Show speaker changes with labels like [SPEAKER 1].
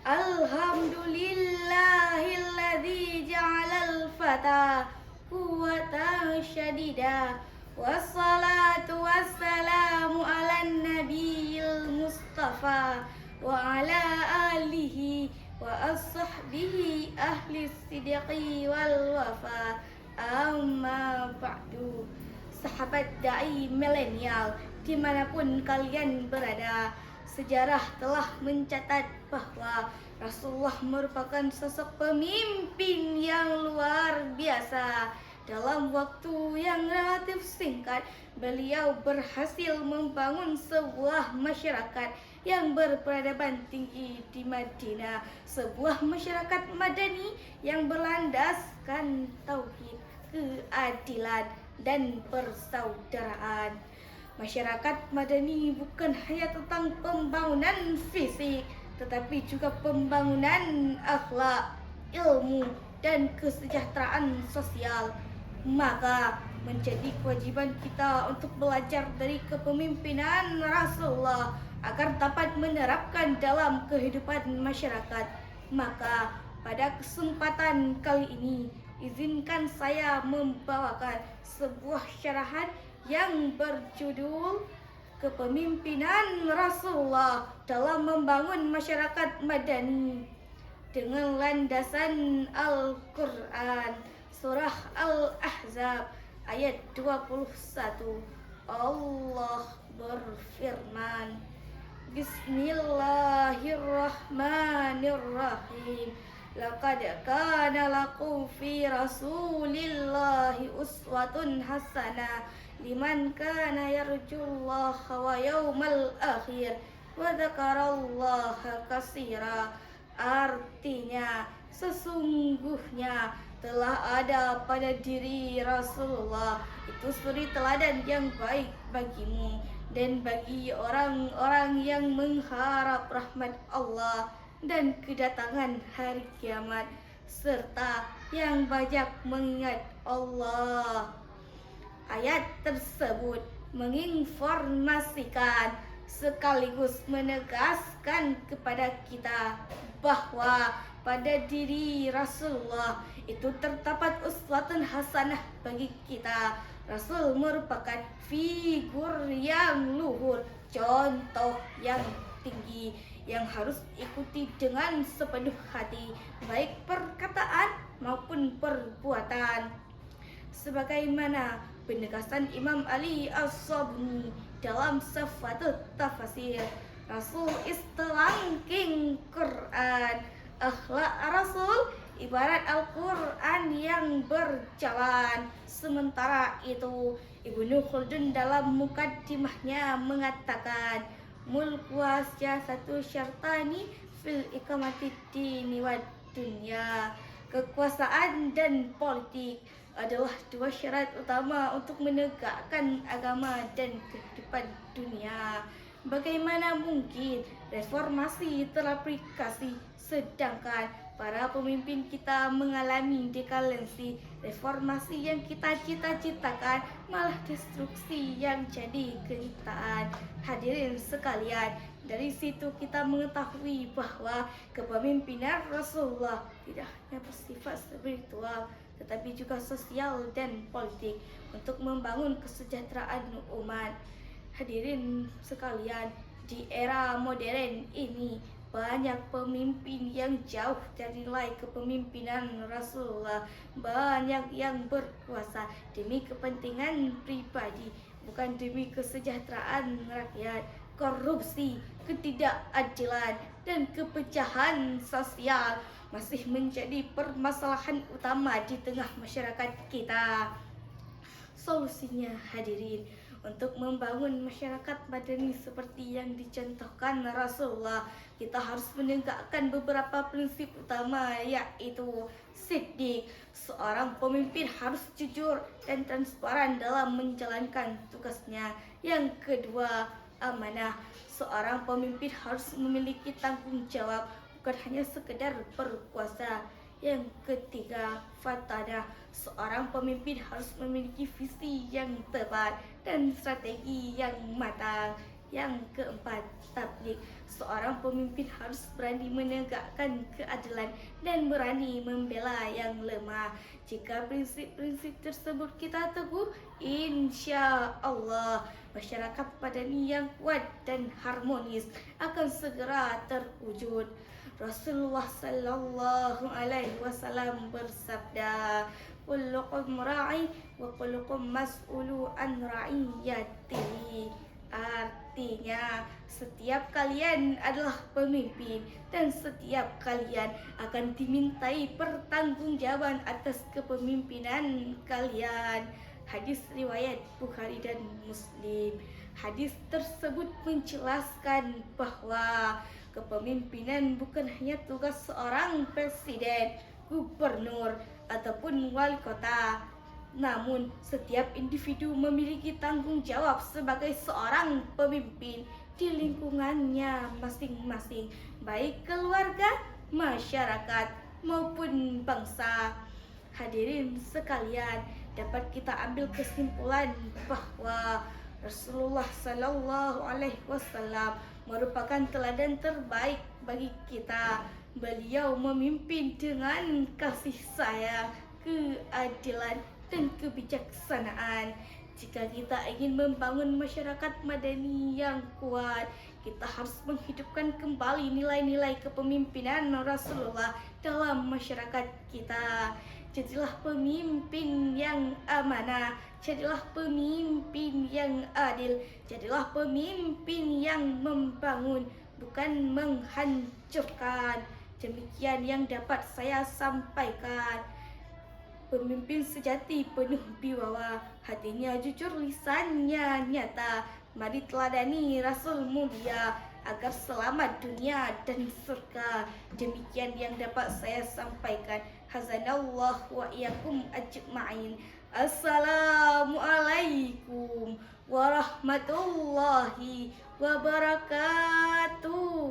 [SPEAKER 1] Alhamdulillahilladzi ja'alal fata quwwatan syadida. Wassalatu wassalamu ala nabiyil mustafa wa ala alihi wa ashabbihi ahli sidqi wal wafa. Amma ba'du. Sahabat da'i milenial dimanapun kalian berada, sejarah telah mencatat bahwa Rasulullah merupakan sosok pemimpin yang luar biasa. Dalam waktu yang relatif singkat, beliau berhasil membangun sebuah masyarakat yang berperadaban tinggi di Madinah, sebuah masyarakat madani yang berlandaskan tauhid, keadilan, dan persaudaraan. Masyarakat madani bukan hanya tentang pembangunan fisik, tetapi juga pembangunan akhlak, ilmu, dan kesejahteraan sosial. Maka menjadi kewajiban kita untuk belajar dari kepemimpinan Rasulullah agar dapat menerapkan dalam kehidupan masyarakat. Maka pada kesempatan kali ini, izinkan saya membawakan sebuah syarahan yang berjudul Kepemimpinan Rasulullah dalam Membangun Masyarakat Madani dengan landasan Al-Quran. Surah Al-Ahzab ayat 21. Allah berfirman, Bismillahirrahmanirrahim. Laqad kana lakum fi Rasulillahi uswatun hasanah liman kana yarjullaha wa yawmal akhir wa dzakarallaha katsira. Artinya, sesungguhnya telah ada pada diri Rasulullah itu suri teladan yang baik bagimu dan bagi orang-orang yang mengharap rahmat Allah dan kedatangan hari kiamat, serta yang banyak mengingat Allah. Ayat tersebut menginformasikan sekaligus menegaskan kepada kita bahwa pada diri Rasulullah itu terdapat uswatun hasanah bagi kita. Rasul merupakan figur yang luhur, contoh yang tinggi yang harus ikuti dengan sepenuh hati, baik perkataan maupun perbuatan. Sebagaimana penegasan Imam Ali As-Sabuni dalam Safatul Tafasir, Rasul istelangking Quran. Akhlak Rasul ibarat Al-Quran yang berjalan. Sementara itu, Ibnu Khaldun dalam mukaddimahnya mengatakan, mulku satu syartani fil iqamati dini wad dunya. Kekuasaan dan politik adalah dua syarat utama untuk menegakkan agama dan kehidupan dunia. Bagaimana mungkin reformasi teraplikasi sedangkan para pemimpin kita mengalami dekalensi? Reformasi yang kita cita-citakan malah destruksi yang jadi kenyataan. Hadirin sekalian, dari situ kita mengetahui bahwa kepemimpinan Rasulullah tidak hanya bersifat spiritual, tetapi juga sosial dan politik untuk membangun kesejahteraan umat. Hadirin sekalian, di era modern ini banyak pemimpin yang jauh dari nilai kepemimpinan Rasulullah. Banyak yang berkuasa demi kepentingan pribadi, bukan demi kesejahteraan rakyat. Korupsi, ketidakadilan, dan kepecahan sosial masih menjadi permasalahan utama di tengah masyarakat kita. Solusinya, hadirin, untuk membangun masyarakat madani seperti yang dicontohkan Rasulullah, kita harus menegakkan beberapa prinsip utama, yaitu siddiq. Seorang pemimpin harus jujur dan transparan dalam menjalankan tugasnya. Yang kedua, amanah. Seorang pemimpin harus memiliki tanggung jawab, bukan hanya sekedar berkuasa. Yang ketiga, fatanah. Seorang pemimpin harus memiliki visi yang tepat dan strategi yang matang. Yang keempat, tablik. Seorang pemimpin harus berani menegakkan keadilan dan berani membela yang lemah. Jika prinsip-prinsip tersebut kita teguh, insya Allah masyarakat Madani yang kuat dan harmonis akan segera terwujud. Rasulullah Sallallahu Alaihi Wasallam bersabda, "Kullukum ra'i wa kullukum mas'ulu an ra'iyatihi." Artinya, setiap kalian adalah pemimpin dan setiap kalian akan dimintai pertanggungjawaban atas kepemimpinan kalian. Hadis riwayat Bukhari dan Muslim. Hadis tersebut menjelaskan bahwa kepemimpinan bukan hanya tugas seorang presiden, gubernur, ataupun wali kota. Namun, setiap individu memiliki tanggung jawab sebagai seorang pemimpin di lingkungannya masing-masing, baik keluarga, masyarakat, maupun bangsa. Hadirin sekalian, dapat kita ambil kesimpulan bahwa Rasulullah Sallallahu Alaihi Wasallam merupakan teladan terbaik bagi kita. Beliau memimpin dengan kasih sayang, keadilan, dan kebijaksanaan. Jika kita ingin membangun masyarakat Madani yang kuat, kita harus menghidupkan kembali nilai-nilai kepemimpinan Rasulullah dalam masyarakat kita. Jadilah pemimpin yang amanah, jadilah pemimpin yang adil, jadilah pemimpin yang membangun, bukan menghancurkan. Demikian yang dapat saya sampaikan. Pemimpin sejati penuh wibawa, hatinya jujur, lisannya nyata. Mari teladani Rasul mulia agar selamat dunia dan surga. Demikian yang dapat saya sampaikan. Hazanallah wa iyyakum ajma'in. Assalamualaikum warahmatullahi wabarakatuh.